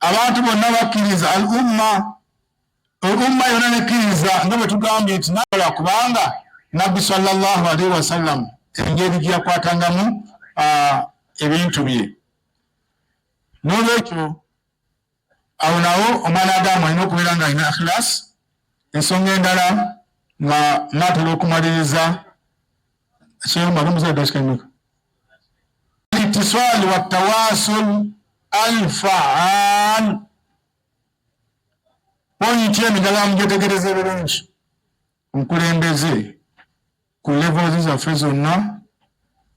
abantu bonna bakkiriza, al umma yonna nekkiriza nga bwe tugambye nti nakola kubanga nabbi sallallahu alaihi wasallam engeri gye yakwatangamu ebintu bye. N'olwekyo awo nawo omwana Adamu alina okubeera nga alina ikhlas. Ensonga endala nga natera okumaliriza itiswal wa tawasul alfaal. Pointi emigala mugyetegereze bulungi. Omukulembeze ku levels zaffe zonna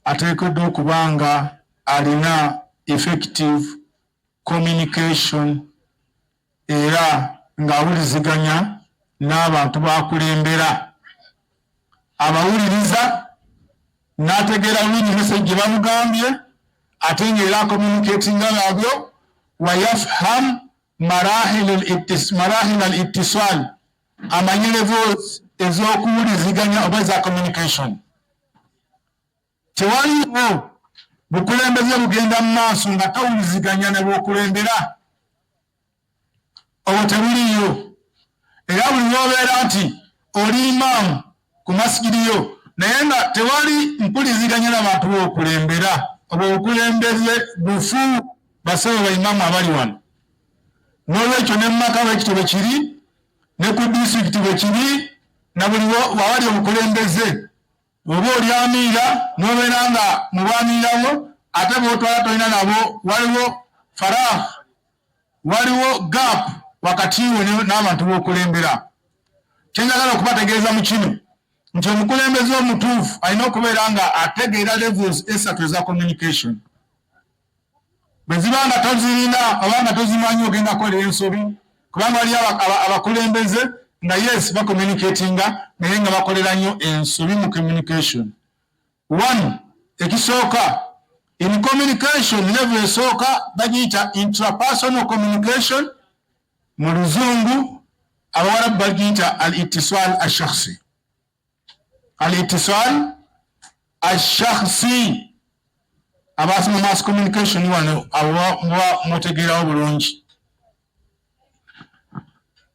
ateekeddwa okuba nga alina effective communication era ng'awuliziganya n'abantu bakulembera, abawuliriza n'ategeera bulungi message gye bamugambye ate ng'era akommunikatinga nabyo. Wayafham marahil al ittisal, amanye levels ez'okuwuliziganya oba za communication. Tewaliwo bukulembeze bugenda mu maaso nga tawuliziganya ne bw'okulembera, obwo tebuliyo. Era buli lw'obeera nti oli imaamu ku masigiri yo naye nga tewali mpuliziganya n'abantu b'okulembera, obwo obukulembeze bufu basebe baimaamu abali wano. N'olwekyo ne mu maka bwekityo bwe kiri, ne ku disitulikiti bwe kiri, na buli wawali obukulembeze. Oba oli amiira n'obeera nga mu baamiirawo ate b'otwala tolina nabo, waliwo faragh, waliwo gap wakati wo n'abantu b'okulembera. Kyenjagala okubategeeza mu kino nti omukulembeze omutuufu alina okubeera nga ategeera levels esatu eza communication. Bwe ziba nga tozirina oba nga tozimanyi ogenda kukolera ensobi, kubanga waliyo abakulembeze nga yes bacommunicatinga naye nga bakolera nnyo ensobi mu communication. One, ekisooka in communication level esooka bagiyita intrapersonal communication, mu luzungu abawarabu bagiyita al ittisal ashakhsi. Al ittisal ashakhsi, abasoma mass communication wano aba mutegeerawo bulungi.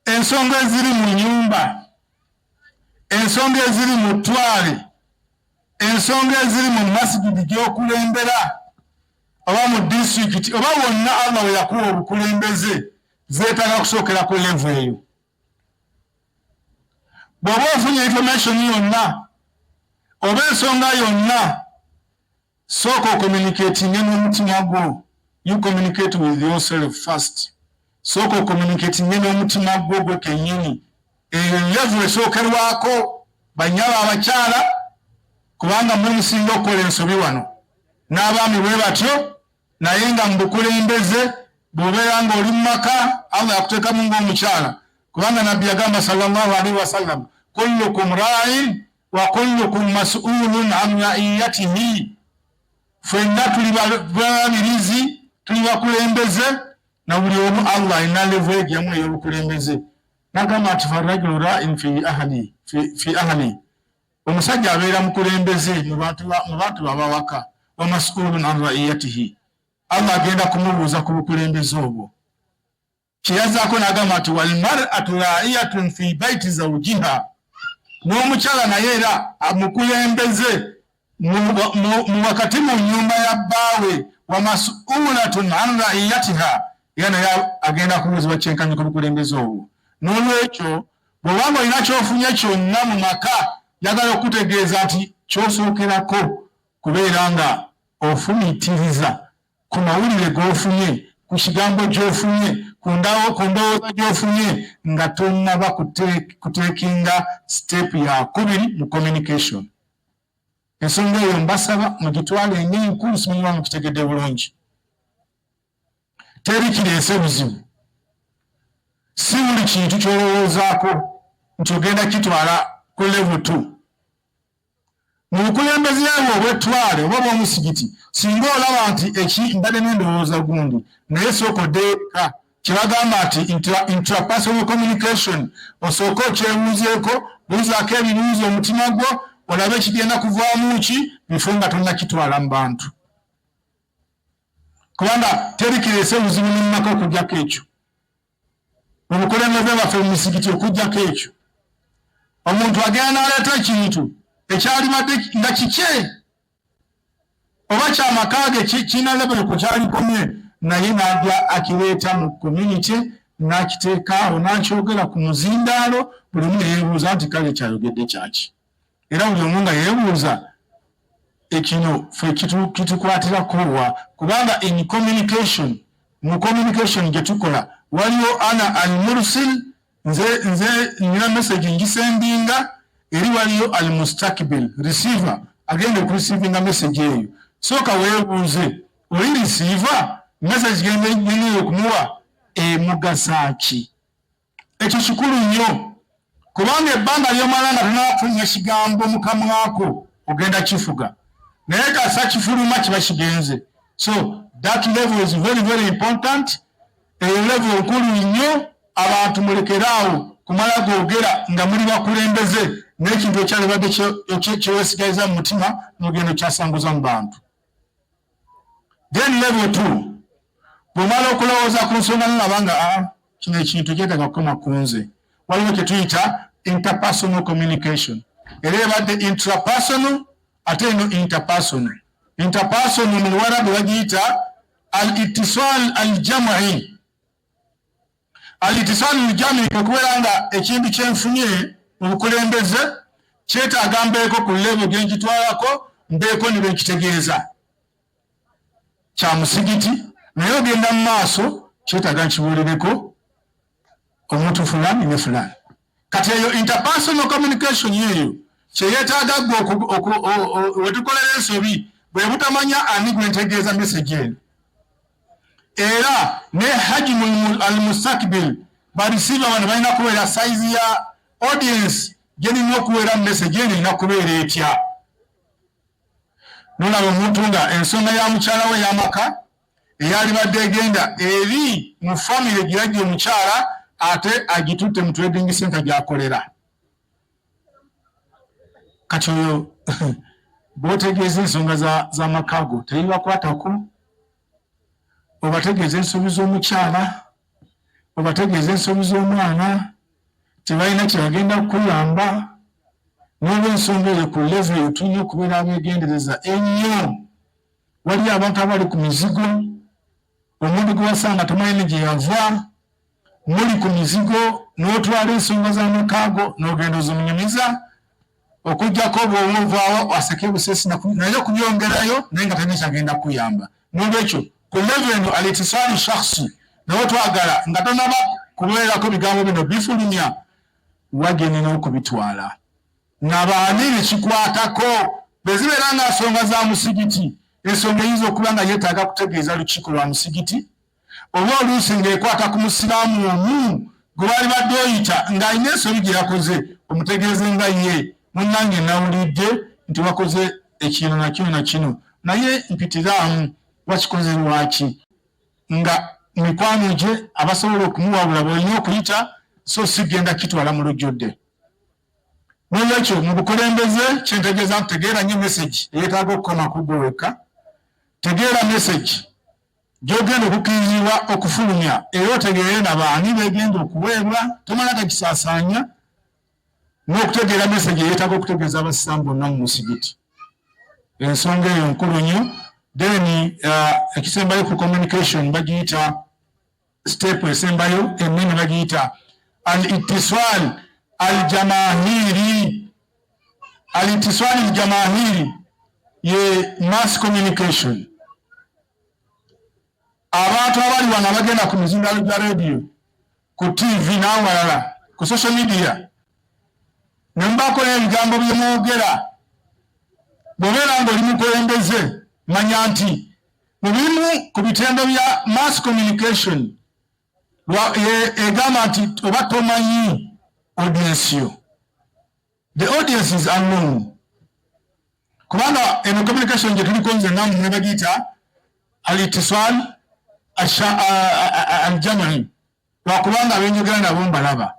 Ensonga eziri mu nyumba, ensonga eziri mu ttwale, ensonga eziri mu masigidi gy'okulembera oba mu disitulikiti oba wonna Allah we yakuwa obukulembeze zeetaaga kusookera ku level eyo. Bw'oba ofunye information yonna oba ensonga yonna, sooka ocommunicatinge n'omutima gwo. You communicate with yourself first. Sooka ocommunicatinge n'omutima gwo gwe kennyini. Eyo level esookerwako banyaba abakyala, kubanga mwe musinga okukola ensobi wano, n'abaami bwe batyo. Naye nga mu bukulembeze bw'obeera ng'oli mu maka, Allah yakuteekamu ng'omukyala, kubanga nabbi yagamba sallallahu alaihi wasallam, kullukum ra'in wa kullukum mas'ulun an ra'iyatihi. Ffenna tuli balabirizi, tuli bakulembeze, na buli omu Allah alina level egyamu ey'obukulembeze. Nagamba nti farrajulu ra'in fi ahli, omusajja abeera mukulembeze mu bantu babawaka, wa mas'ulun an ra'iyatihi, Allah agenda kumubuuza ku bukulembeze obwo. Kyeyazaako n'agamba nti wal mar'atu ra'iyatun fi baiti zawjiha, n'omukyala naye era mukulembeze mu wakati mu nyumba ya bbaawe, wa mas'ulatun an ra'iyatiha, era naye agenda kubuuzibwa kyenkanyi ku bukulembeze obwo. N'olwekyo bw'obanga olina ky'ofunye kyonna mu maka, yagala okutegeeza nti ky'osookerako kubeera nga ofumiitiriza ku mawulire g'ofunye, ku kigambo gy'ofunye, ku ndowooza gy'ofunye, nga tonnaba kuteekinga step ya kubiri mu communication. Ensonga eyo mbasaba mugitwale ng'enkulu, simanyi oba mukitegedde bulungi. Teri kireese buzibu. si buli kintu kyolowoozaako nti ogenda kitwala ku level 2. Mu bukulembeze bwo obw'ettwale oba bw'omusigiti singa olaba nti mbadde n'endowooza gundi naye sooka oddeeka kyebagamba nti intrapersonal communication osooka okyebuuzeeko buuzaako ebibuuzo omutima gwo olabe ekigenda kuvaamu ki bifo nga tonnakitwala mu bantu kubanga teri kireese buzibu n'emumaka okugjako ekyo obukulembeze bwaffe mu misigiti okugjako ekyo omuntu agenda n'aleeta ekintu ekyalibadde nga kike oba kyamaka ge kirina lebero ku kyalikomye naye n'ajja akireeta mu community n'akiteekaawo n'akyogera ku muzindaalo buli omu yeebuuza nti kale kyayogedde kyaki era buli omu nga yeebuuza ekino ffe kitukwatirako kubanga mu communication gye tukola waliwo ana al-mursil nze nina message ngisendinga eri waliyo al-mustakbil receiver agenda okurecevinga message eyo sooka weebuuze oli receiver message genda okumuwa emugasaaki ekyo kikulu nnyo kubanga ebbanga ly'omala nga tonafunya kigambo mu kamwako ogenda kifuga naye kasa kifuluma kiba kigenze so that level is very very important eyo level nkulu nnyo abantu mulekeraawo kumala googera nga muli bakulembeze n'ekintu ekyalibadde kyeweesigaliza mu mutima n'ogenda okyasanguza mu bantu. Then level 2 bw'omala okulowooza ku nsonga nolaba nga kino ekintu kyetaaga kukoma ku nze waliwo kye tuyita interpersonal communication era ebadde intrapersonal ate eno interpersonal mu Luwarabu bagiyita al-ittisal al-jam'i al-ittisal al-jam'i okubeera nga ekintu kyenfunye mu bukulembeze kyetaaga mbeeko ku level gye nkitwalako mbeeko ne benkitegeeza kya musigiti naye ogenda mu maaso kyetaaga nkibuulireko omuntu fulani ne fulani kati eyo interpersonal communication yeeyo kyeyeetaaga gwe wetukolera ensobi bwe butamanya ani gwe ntegeeza message eno era ne hajmu al-mustakbil barisiiva bano balina kubeera size ya audience gyerina okubeera message eno erina kubeera etya nolaba omuntu nga ensonga ya mukyala we y'amaka eyalibadde egenda eri mu famire gye yajja omukyala ate agitutte mu trading center gy'akolera kati oyo bw'otegeeza ensonga z'amaka go tebibakwatako obategeeza ensobi z'omukyala obategeeza ensobi z'omwana tebalina kyebagenda kukuyamba n'olw'ensonga eyo ku level eyo tulina okubeera abeegendereza ennyo waliyo abantu abali ku mizigo omuntu gwe wasanga tomanyi ne gye yava muli ku mizigo n'otwala ensonga z'amaka go n'ogenda ozimunyumiza okujjako bw'omuvaawo aseke busesi naye okubyongerayo naye nga talina kyagenda kuyamba n'olwekyo ku level eno al-ittisal shakhsi nawe twagala nga tonaba kubeerako bigambo bino bifulumya wagenina okubitwala n'abaani nekikwatako bwe zibeera nga nsonga za musigiti ensonga eyinza okuba nga yeetaaga kutegeeza lukiiko lwa musigiti oba oluusi ng'ekwata ku musiraamu omu gwe wali badde oyita ng'alina ensobi gye yakoze omutegeeze nga ye munnange nawulidde nti wakoze ekino na kino na kino naye mpitiraamu wakikoze lwaki nga mikwano gye abasobola okumuwabula bw'olina okuyita so sigenda kitwala mu lujjudde n'olwekyo mu bukulembeze kyentegeeza nti tegeera nnyo message eyeetaaga okukoma ku gwe wekka tegeera message gy'ogenda okukkirizibwa okufulumya era otegeere nabaani beegenda okuweebwa tomala gakisaasaanya n'okutegeera message eyeetaaga okutegeeza abasiraamu bonna mu musigiti ensonga eyo nkulu nnyo then ekisembayo ku communication bagiyita step esembayo ennene bagiyita al-ittisal al-jamahiri al-ittisal al-jamahiri ye mass communication abantu abali wano abagenda ku mizindalo gya radio ku TV n'awalala ku social media ne mbakola ebigambo bye mwogera bw'obeera ng'oli mukulembeze manya nti mu bimu ku bitendo bya mass communication egamba nti oba tomanyi audience yo. The audience is unknown. Kubanga eno communication gye tuliko nze namu ne bagiyita al-ittisal al-jam'i. Lwakubanga abenjogera nabo mbalaba.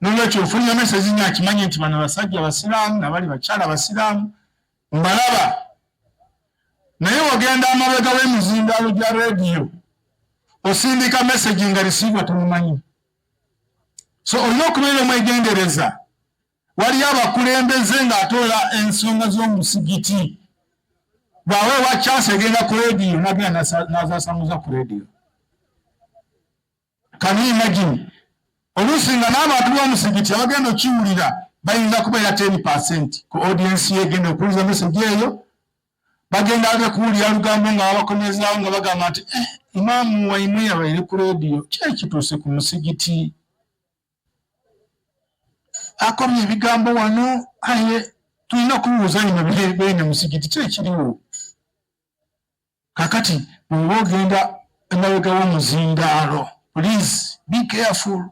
N'olwekyo ofunye message nya akimanyi nti bano basajja basiraamu nabali bakyala basiraamu mbalaba. Naye wagenda amabega w'emizindaalo gya radio osindika message nga receiver tumumanyi. So olina okubeera omwegendereza. Waliyo abakulembeze ng'atoola ensonga z'omusigiti. Bw'aweebwa chance egenda ku radio n'agenda n'azaasamuza ku radio. Can you imagine? Oluusi nga n'abantu b'omusigiti abagenda okiwulira bayinza kubeera 10% ku audience ye egenda okuwuliza message eyo. Bagenda ate kuwulira lugambo nga babakomezaawo nga bagamba nti imaamu waimwe abaire ku radio kyekituuse ku musigiti. Akomye ebigambo wano aye tulina kubuuza bino bene musigiti kyekiriwo. Kakati bw'oba ogenda emabega w'omuzindaalo, please be careful.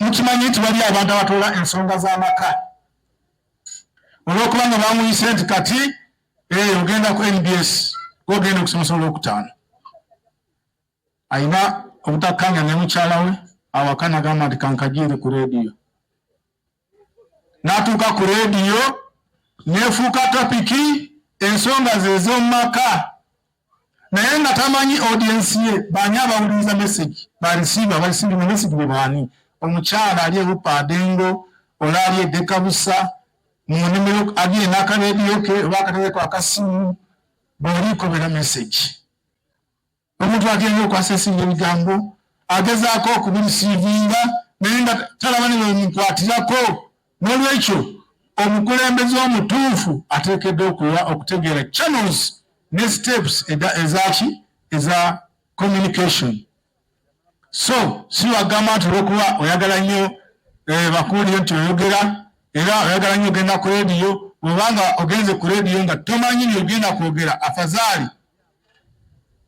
Mukimanyi nti wali abantu abatoola ensonga z'amaka. Olw'okuba nga bamuyise nti kati ogenda ku NBS ogenda okusomesa olwokutaano. Ayina obutakkanya ne mukyala we awaka n'agamba nti kankagiire ku rediyo. N'atuuka ku rediyo neefuuka topiki ensonga ze ez'omumaka. Naye nga tamanyi audience ye baani abawuliriza message barisiiva abarisinga message be baani. Omukyala ali ebupadengo ola ali edekabusa mu nnimiro ali n'akarediyo ke oba akatereko akasimu bw'olikobera message. Omuntu agenda okwasesinga ebigambo agezaako okubirisiivinga naye nga talaba ne bwemukwatirako. N'olwekyo omukulembeze omutuufu ateekeddwa okutegeera channels ne steps ezaki eza communication. So si wagamba nti olw'okuba oyagala nnyo bakuwulire nti oyogera era oyagala nnyo ogenda ku rediyo bw'obanga ogenze ku rediyo nga tomanyi by'ogenda kwogera afazaali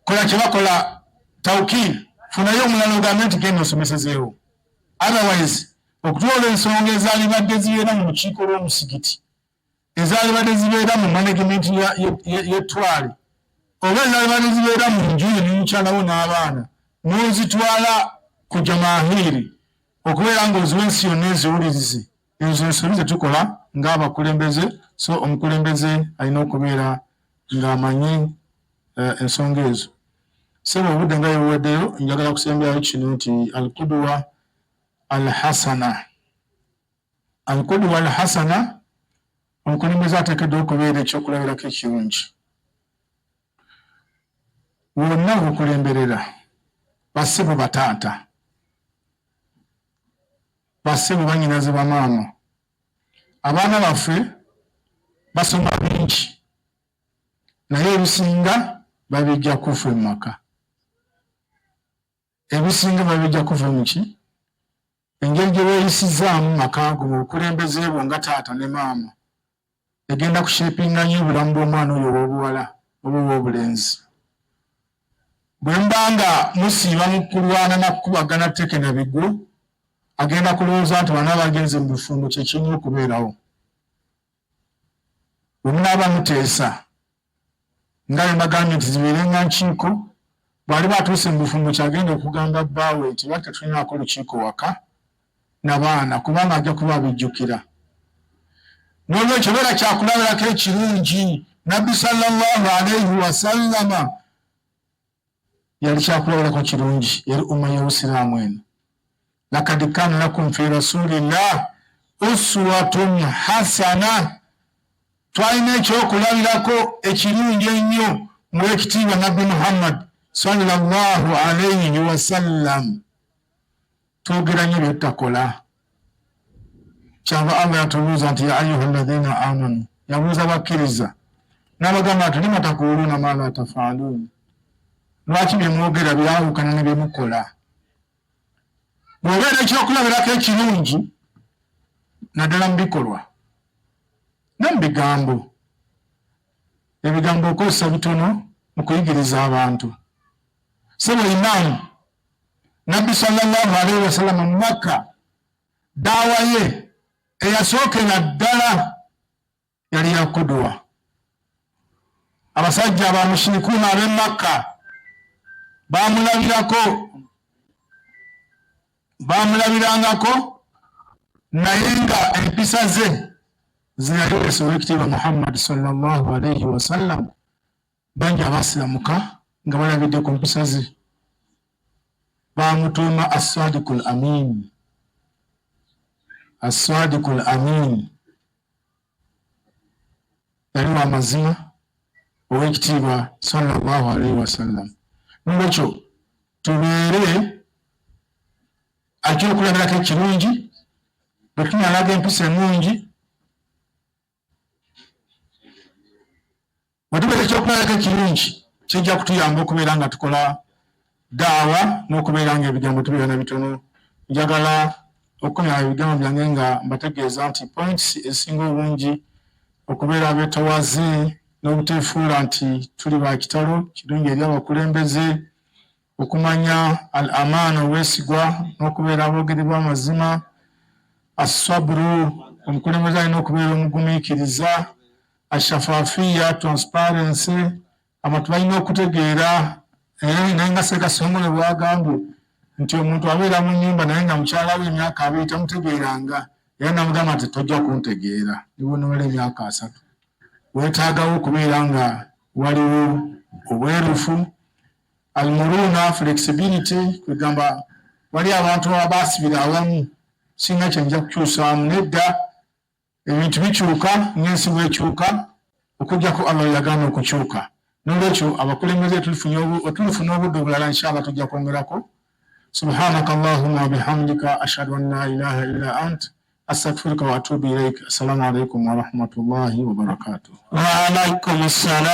kola kye bakola tawkiil funayo omulala ogambe nti genda osomesezeewo. Otherwise okutwala ensonga ezaalibadde zibeera mu lukiiko lw'omusigiti ezaalibadde zibeera mu management y'ettwale oba ezaalibadde zibeera mu nju n'omukyalawo n'abaana n'ozitwala ku jamaahiri okubeera ng'oziwa ensi yonna eziwulirize. Ezo ensonga zetukola ng'abakulembeze. So omukulembeze alina okubeera ng'amanyi ensonga ezo. Sebo obudde nga yebuweddeyo njagala kusemberayo kino nti alqudwa alhasana. Alqudwa alhasana omukulembeze ateekeddwa okubeera ekyokulabirako ekirungi. Wonna okukulemberera bassebo bataata, bassebo bannyinaze bamaama. Abaana baffe basoma bingi naye ebisinga babijja kufa mu maka. Ebisinga babijja kufa mu ki? Engeri gye beeyisizaamu maka go mu bukulembeze bwo nga taata ne maama egenda kushepinga nnyo obulamu bw'omwana oyo ow'obuwala oba ow'obulenzi. Bwe mbanga musiiba mu kulwana na kukubagana tteke na bigwo agenda kulowooza nti bana bagenze mu bufumbo kye kirina okubeerawo. Bwe munaaba muteesa nga bwe mbagambye nti zibeerenga nkiiko bw'aliba atuuse mu bufumbo kyagenda okugamba bbaawe nti lwaki tetulinaako lukiiko waka n'abaana kubanga ajja kuba abijjukira. N'olwekyo beera kyakulabirako ekirungi. Nabbi sallallahu alayhi wasallama yali kyakulabirako kirungi yali umma y'obusiraamu eno. Lakad kaana lakum fi rasulillah uswatun hasana. Twalina ekyokulabirako ekirungi ennyo mu ekitiibwa Nabbi Muhammad sallallahu alayhi wasallam. Twogera nnyo bye tutakola. Kyava Allah yatubuuza nti ya ayuha alladhina amanu, yabuuza bakkiriza n'abagamba nti lima taquluuna ma la tafaaluun. Lwaki bye mwogera byawukana ne bye mukola? Bw'obeera ekyokulabirako ekirungi naddala mu bikolwa ne mu bigambo. Ebigambo okozesa bitono mu kuyigiriza abantu. sebo imam Nabbi sallallahu alaihi wasallam mu Makka dawa ye eyasookera ddala yali ya kudwa. Abasajja abamushrikuuna ab'e Makka bamulabirangako naye nga empisa ze zinaleesa Oweekitiibwa Muhammad sallallahu alaihi wasallam. Bangi abaasilamuka nga balabidde ku mpisa ze. Bamutuuma as-Sadiqul Amin. As-Sadiqul Amin yali wa mazima Oweekitiibwa sallallahu alaihi wasallam. Nolwekyo tubeere akyokulabirako ekirungi bwe tunalaga empisa ennungi, bwe tubeera ekyokulabirako ekirungi kijja kutuyamba okubeera nga tukola daawa n'okubeera nga ebigambo tubeera na bitono. Njagala okukomya ebigambo byange nga mbategeeza nti points ezisinga obungi okubeera abeetawaze n'obuteefuula nti tuli ba kitalo kirungi eri abakulembeze, okumanya al amaana obwesigwa n'okubeera aboogeri b'amazima, asaburu omukulembeze alina okubeera omugumiikiriza, ashafaafiya transparency abantu balina okutegeera naye nga Ssekasongole bwagambye nti omuntu abeera mu nnyumba naye nga mukyala we emyaka 2 tamutegeeranga era namugamba nti tojja kuntegeera nibonomala emyaka 3. Weetaagawo okubeera nga waliwo obwerufu, almuruna flexibility, kwegamba wali abantu abaasibira awamu singa kyenja kukyusaamu nedda ebintu bikyuka n'ensi bwekyuka okujjako Allah yagaana okukyuka. Nolwekyo abakulembeze tulifuna obudde obulala inshallah tujja kwongerako. Subhanaka Allahumma wa bihamdika ashhadu an la ilaha illa ant astaghfiruka wa atubu ilaik. Assalamu alaikum wa rahmatullahi wa barakatuh. Wa alaikum assalam.